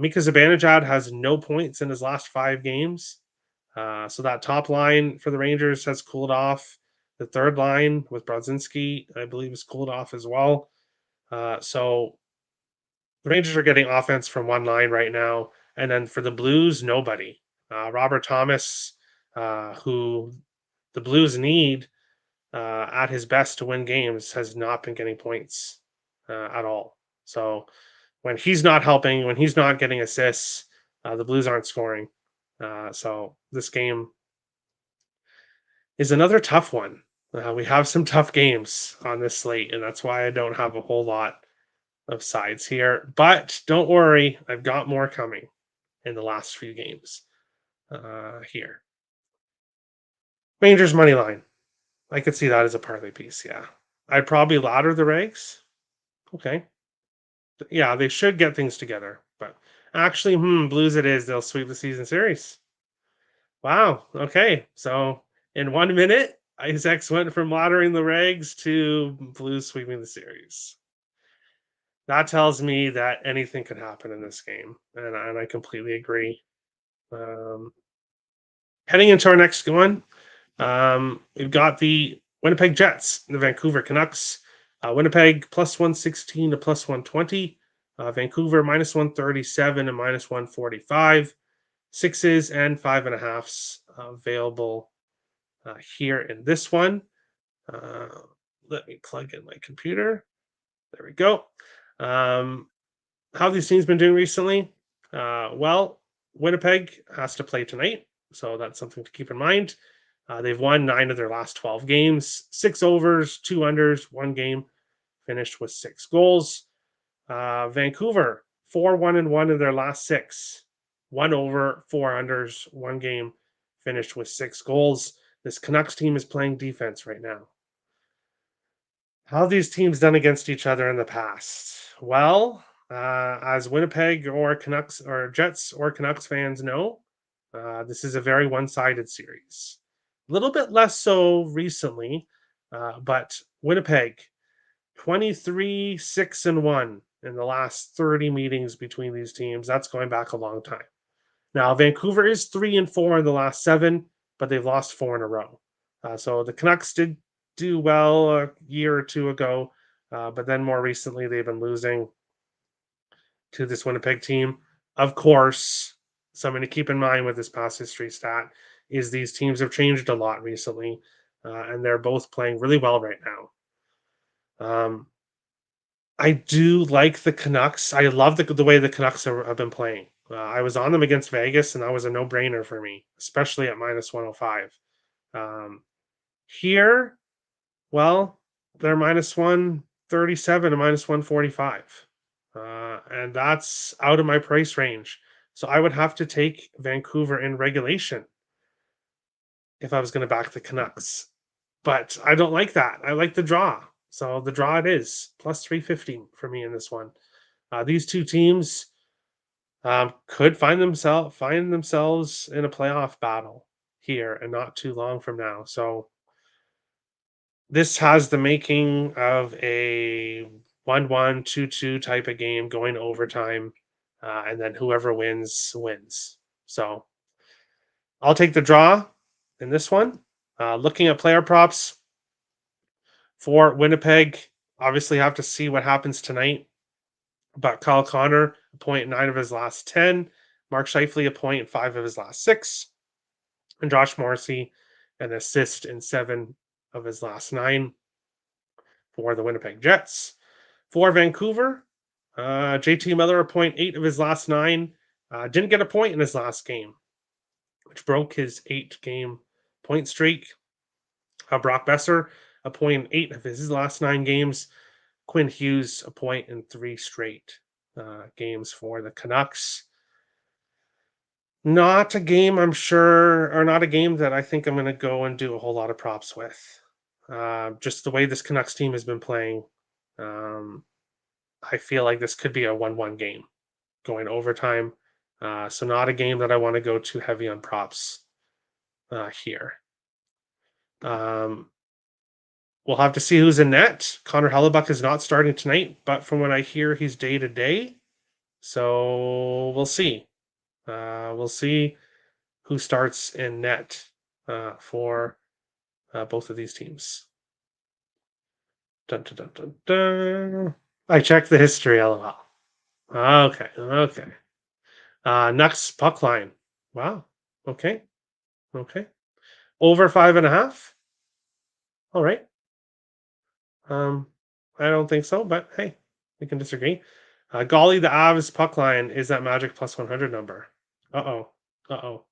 Mika Zibanejad has no points in his last 5 games. So that top line for the Rangers has cooled off. The third line with Brodzinski, I believe, is cooled off as well. So the Rangers are getting offense from one line right now. And then for the Blues, nobody. Robert Thomas, who the Blues need at his best to win games, has not been getting points at all. So when he's not helping, when he's not getting assists, the Blues aren't scoring. So this game is another tough one. We have some tough games on this slate, and that's why I don't have a whole lot of sides here. But don't worry, I've got more coming in the last few games here. Rangers money line. I could see that as a parlay piece. Yeah, I'd probably ladder the Rags. Okay, yeah, they should get things together. But actually, Blues it is. They'll sweep the season series. Wow. Okay, so in 1 minute, Isaacs went from laddering the Rags to Blues sweeping the series. That tells me that anything could happen in this game, and I completely agree. Um, Heading into our next one, we've got the Winnipeg Jets, the Vancouver Canucks. Winnipeg plus 116 to plus 120. Vancouver minus 137 and minus 145. Sixes and 5.5s available here in this one. Let me plug in my computer. There we go. How have these teams been doing recently? Well, Winnipeg has to play tonight, so that's something to keep in mind. They've won 9 of their last 12 games, 6 overs, 2 unders, 1 game, finished with 6 goals. Vancouver, 4-1-1 in their last 6, 1 over, 4 unders, 1 game, finished with 6 goals. This Canucks team is playing defense right now. How have these teams done against each other in the past? Well, as Winnipeg or Canucks or Jets or Canucks fans know, this is a very one-sided series. A little bit less so recently, but Winnipeg 23-6-1 in the last 30 meetings between these teams. That's going back a long time. Now Vancouver is 3-4 in the last 7, but they've lost 4 in a row. So the Canucks did do well a year or 2 ago, but then more recently they've been losing to this Winnipeg team. Of course, something to keep in mind with this past history stat is these teams have changed a lot recently, and they're both playing really well right now. I do like the Canucks. I love the way the Canucks have been playing. I was on them against Vegas, and that was a no-brainer for me, especially at minus 105. Here, well, they're minus 137 and minus 145. And that's out of my price range. So I would have to take Vancouver in regulation if I was going to back the Canucks. But I don't like that. I like the draw. So the draw it is plus 350 for me in this one. These two teams could find themselves in a playoff battle here and not too long from now. So This has the making of a 1-1, 2-2 type of game going to overtime, and then whoever wins wins. So I'll take the draw in this one. Looking at player props for Winnipeg, obviously have to see what happens tonight. But Kyle Connor, a point 9 of his last 10, Mark Scheifele, a point 5 of his last 6, and Josh Morrissey, an assist in 7 of his last 9 for the Winnipeg Jets. For Vancouver, JT Miller, a point 8 of his last 9, didn't get a point in his last game, which broke his 8-game point streak. Brock Besser, a point 8 of his last 9 games. Quinn Hughes, a point in 3 straight games for the Canucks. Not a game I'm sure, or not a game that I think I'm going to go and do a whole lot of props with. Just the way this Canucks team has been playing, um, I feel like this could be a 1-1 game going overtime. So not a game that I want to go too heavy on props here. We'll have to see who's in net. Connor Hellebuck is not starting tonight, but from what I hear, he's day to day. So we'll see. We'll see who starts in net for both of these teams. Dun, dun, dun, dun, dun. I checked the history, lol. Okay, okay. Nucks puck line. Wow. Okay. Okay. Over 5.5. All right. Um, I don't think so, but hey, we can disagree. Golly, the Avs puck line is that magic plus 100 number. Uh-oh. Uh-oh.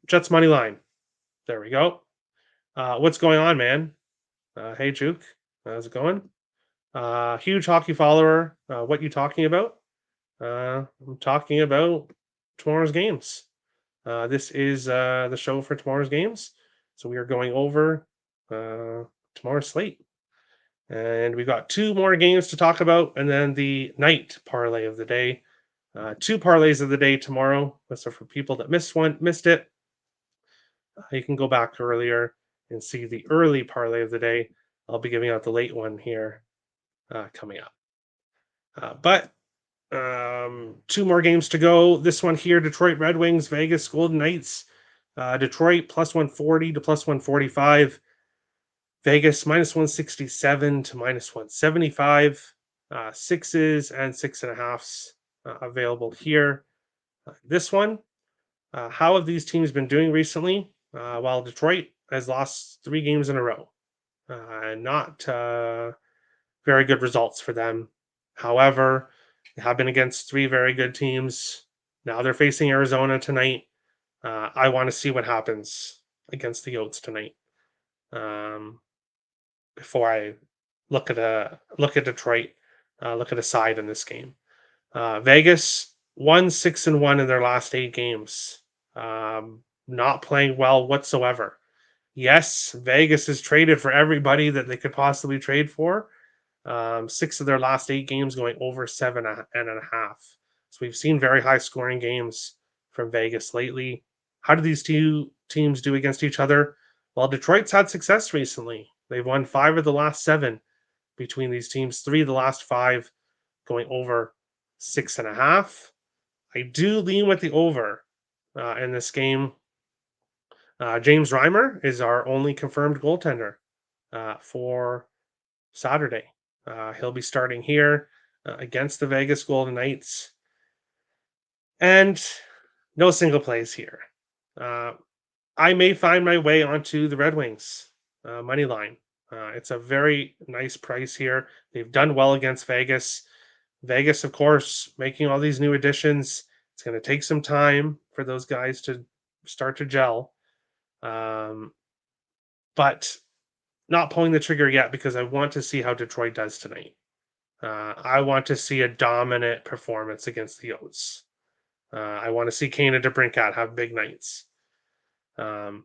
Jets money line. There we go. What's going on, man? Hey, Juke. How's it going? Huge hockey follower. What you talking about? I'm talking about tomorrow's games. This is the show for tomorrow's games. So we are going over tomorrow's slate. And we've got 2 more games to talk about, and then the night parlay of the day. 2 parlays of the day tomorrow. So for people that missed it, you can go back earlier and see the early parlay of the day. I'll be giving out the late one here coming up. But 2 more games to go. This one here, Detroit Red Wings, Vegas Golden Knights. Detroit plus 140 to plus 145. Vegas minus 167 to minus 175. Sixes and 6.5s available here. This one, how have these teams been doing recently? While Detroit has lost 3 games in a row. Not very good results for them. However, they have been against 3 very good teams. Now they're facing Arizona tonight. I want to see what happens against the Yotes tonight. Before I look at Detroit, look at a side in this game. Vegas 1-6-1 in their last 8 games. Not playing well whatsoever. Yes, Vegas has traded for everybody that they could possibly trade for. 6 of their last 8 games going over 7.5. So we've seen very high scoring games from Vegas lately. How do these 2 teams do against each other? Well, Detroit's had success recently. They've won 5 of the last 7 between these teams, 3 of the last 5 going over 6.5. I do lean with the over in this game. James Reimer is our only confirmed goaltender for Saturday. He'll be starting here against the Vegas Golden Knights. And no single plays here. I may find my way onto the Red Wings money line. It's a very nice price here. They've done well against Vegas. Vegas, of course, making all these new additions. It's going to take some time for those guys to start to gel. But not pulling the trigger yet because I want to see how Detroit does tonight. I want to see a dominant performance against the Yotes. I want to see Kana DeBrincat have big nights. And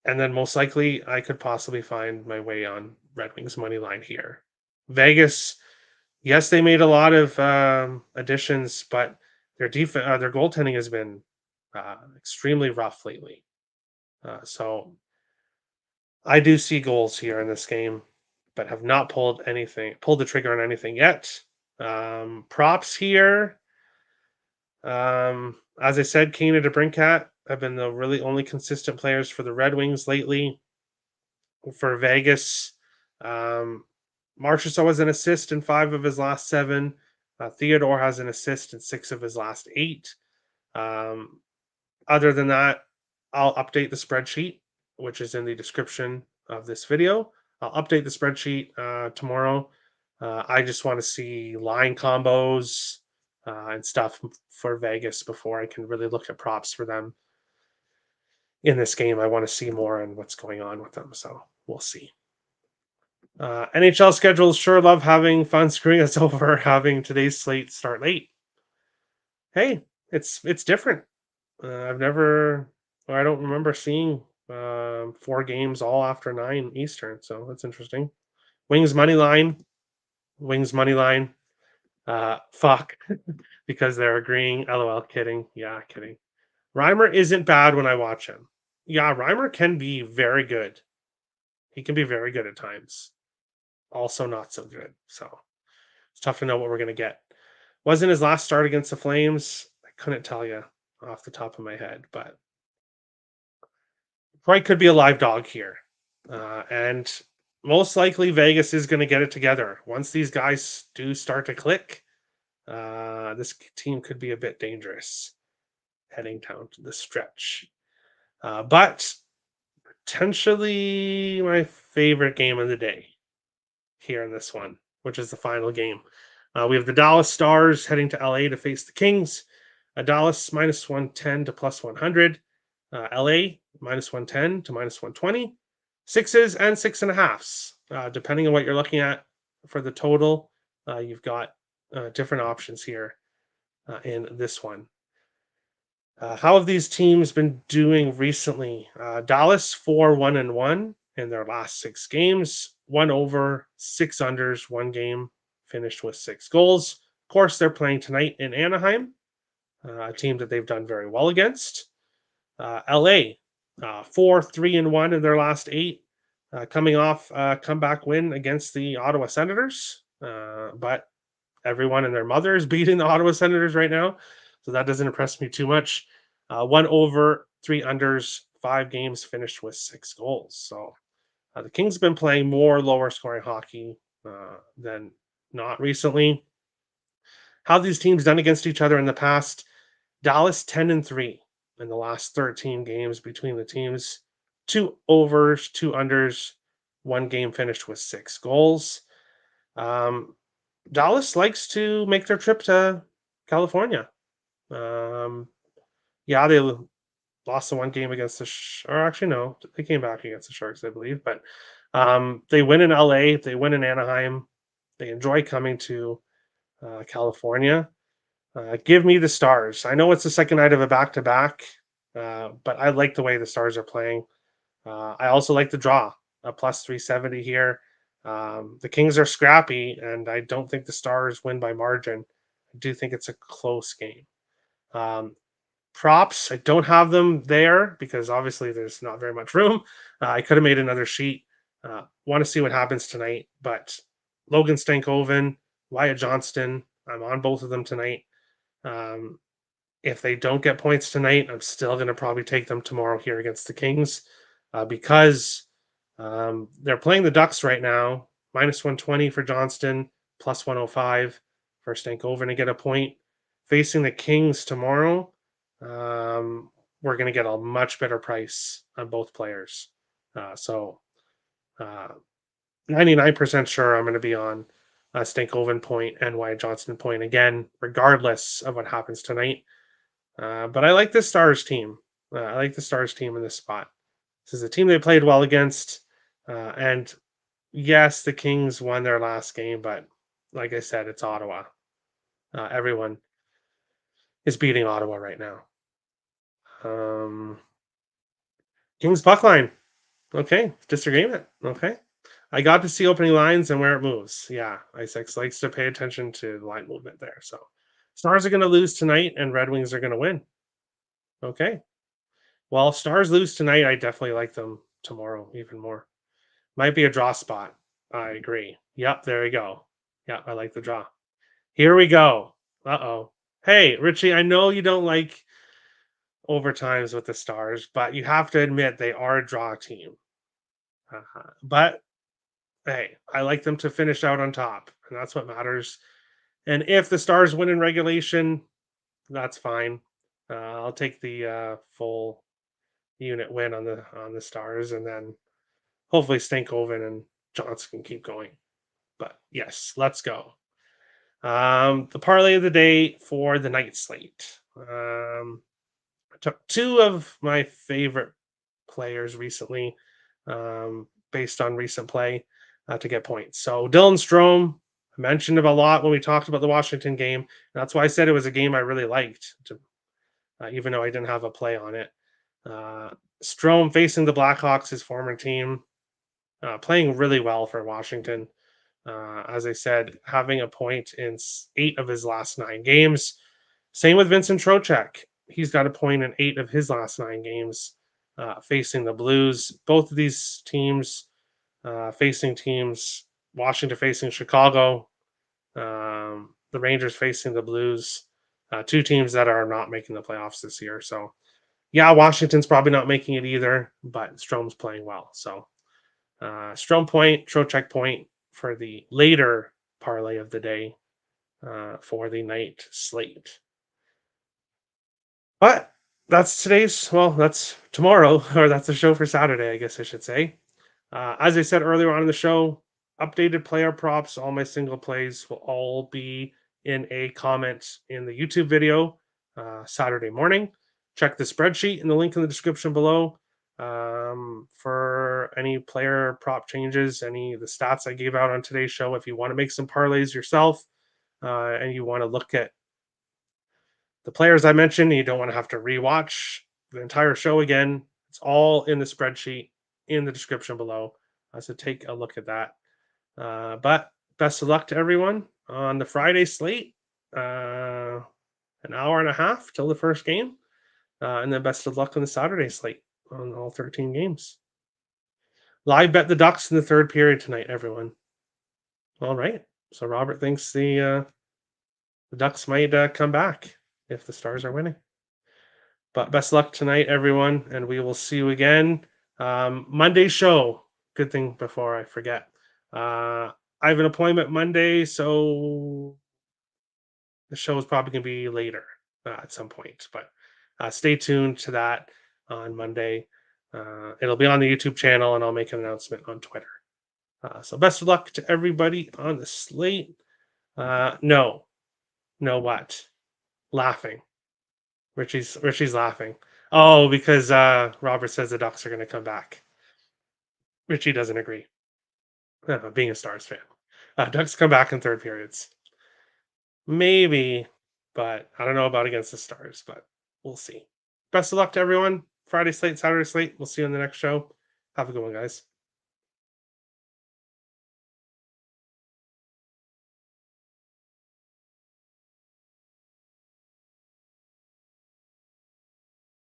then most likely I could possibly find my way on Red Wings money line here. Vegas, yes, they made a lot of additions, but their their goaltending has been extremely rough lately. So I do see goals here in this game, but have not pulled the trigger on anything yet. Props here. As I said, Kane and DeBrincat have been the really only consistent players for the Red Wings lately. For Vegas, um, Marchessault has an assist in 5 of his last 7. Theodore has an assist in 6 of his last 8. Um, Other than that, I'll update the spreadsheet, which is in the description of this video. I'll update the spreadsheet tomorrow. I just want to see line combos and stuff for Vegas before I can really look at props for them in this game. I want to see more on what's going on with them, so we'll see. NHL schedules sure love having fun screwing us over, having today's slate start late. Hey, it's different. I've never, or I don't remember seeing 4 games all after 9 Eastern, so that's interesting. Wings money line, Wings money line. Fuck, because they're agreeing. LOL, kidding. Yeah, kidding. Reimer isn't bad when I watch him. Yeah, Reimer can be very good. He can be very good at times. Also, not so good. So it's tough to know what we're gonna get. Wasn't his last start against the Flames? I couldn't tell you off the top of my head, but Detroit could be a live dog here. And most likely Vegas is going to get it together. Once these guys do start to click, this team could be a bit dangerous heading down to the stretch. But potentially my favorite game of the day here in this one, which is the final game. We have the Dallas Stars heading to LA to face the Kings. Dallas minus 110 to plus 100. LA minus 110 to minus 120. Sixes and 6.5s, depending on what you're looking at for the total. You've got different options here in this one. How have these teams been doing recently? Dallas 4-1-1 in their last 6 games, 1 over, 6 unders, 1 game finished with 6 goals. Of course, they're playing tonight in Anaheim, a team that they've done very well against. LA 4-3-1 in their last 8, coming off a comeback win against the Ottawa Senators. But everyone and their mother is beating the Ottawa Senators right now, so that doesn't impress me too much. 1 over, 3 unders, 5 games finished with 6 goals. So the Kings have been playing more lower scoring hockey than not recently. How have these teams done against each other in the past? Dallas 10-3 in the last 13 games between the teams. 2 overs, 2 unders, 1 game finished with 6 goals. Dallas likes to make their trip to California. Yeah, they lost the 1 game against or actually no, they came back against the Sharks, I believe. But they win in LA, they win in Anaheim. They enjoy coming to California. Give me the Stars. I know it's the second night of a back-to-back, but I like the way the Stars are playing. I also like the draw, a plus 370 here. The Kings are scrappy, and I don't think the Stars win by margin. I do think it's a close game. Props, I don't have them there because obviously there's not very much room. I could have made another sheet. Want to see what happens tonight, but Logan Stankoven, Wyatt Johnston, I'm on both of them tonight. If they don't get points tonight, I'm still going to probably take them tomorrow here against the Kings because they're playing the Ducks right now. Minus 120 for Johnston, plus 105 for Stankoven to get a point. Facing the Kings tomorrow, we're going to get a much better price on both players. So 99% sure I'm going to be on Stankoven point and Wyatt Johnston point again, regardless of what happens tonight. But I like the Stars team. I like the Stars team in this spot. This is a team they played well against. And yes, the Kings won their last game, but like I said, it's Ottawa. Everyone is beating Ottawa right now. Kings puck line. Okay, disagreement. Okay. I got to see opening lines and where it moves. Yeah, Isaacs likes to pay attention to the line movement there. So Stars are going to lose tonight and Red Wings are going to win. Okay. Well, if Stars lose tonight, I definitely like them tomorrow even more. Might be a draw spot. I agree. Yep, there we go. Yeah, I like the draw. Here we go. Uh-oh. Hey, Richie, I know you don't like overtimes with the Stars, but you have to admit they are a draw team. But hey, I like them to finish out on top, and that's what matters. And if the Stars win in regulation, that's fine. I'll take the full unit win on the Stars, and then hopefully Stankoven and Johnson can keep going. But yes, let's go. The parlay of the day for the night slate. I took two of my favorite players recently, based on recent play, to get points. So Dylan Strome, I mentioned him a lot when we talked about the Washington game. That's why I said it was a game I really liked, even though I didn't have a play on it. Uh, Strome facing the Blackhawks, his former team, playing really well for Washington. As I said, having a point in 8 of his last 9 games. Same with Vincent Trocheck. He's got a point in 8 of his last 9 games, facing the Blues. Both of these teams facing teams, Washington facing Chicago, the Rangers facing the Blues, 2 teams that are not making the playoffs this year. So, yeah, Washington's probably not making it either, but Strome's playing well. So, Strome point, Trocheck point for the later parlay of the day, for the night slate. But that's tomorrow, or that's the show for Saturday, I guess I should say. As I said earlier on in the show, updated player props, all my single plays will all be in a comment in the YouTube video Saturday morning. Check the spreadsheet in the link in the description below for any player prop changes, any of the stats I gave out on today's show. If you want to make some parlays yourself and you want to look at the players I mentioned, you don't want to have to rewatch the entire show again. It's all in the spreadsheet in the description below. So take a look at that. But best of luck to everyone on the Friday slate. An hour and a half till the first game. And then best of luck on the Saturday slate on all 13 games. Live bet the Ducks in the third period tonight, everyone. All right. So Robert thinks the Ducks might come back if the Stars are winning. But best luck tonight, everyone, and we will see you again. Monday show. Good thing before I forget. I have an appointment Monday, so the show is probably going to be later at some point. But stay tuned to that on Monday. It'll be on the YouTube channel, and I'll make an announcement on Twitter. So best of luck to everybody on the slate. No what? Laughing. Richie's laughing. Oh, because Robert says the Ducks are going to come back. Richie doesn't agree. Being a Stars fan, Ducks come back in third periods. Maybe, but I don't know about against the Stars, but we'll see. Best of luck to everyone. Friday slate, Saturday slate. We'll see you on the next show. Have a good one, guys.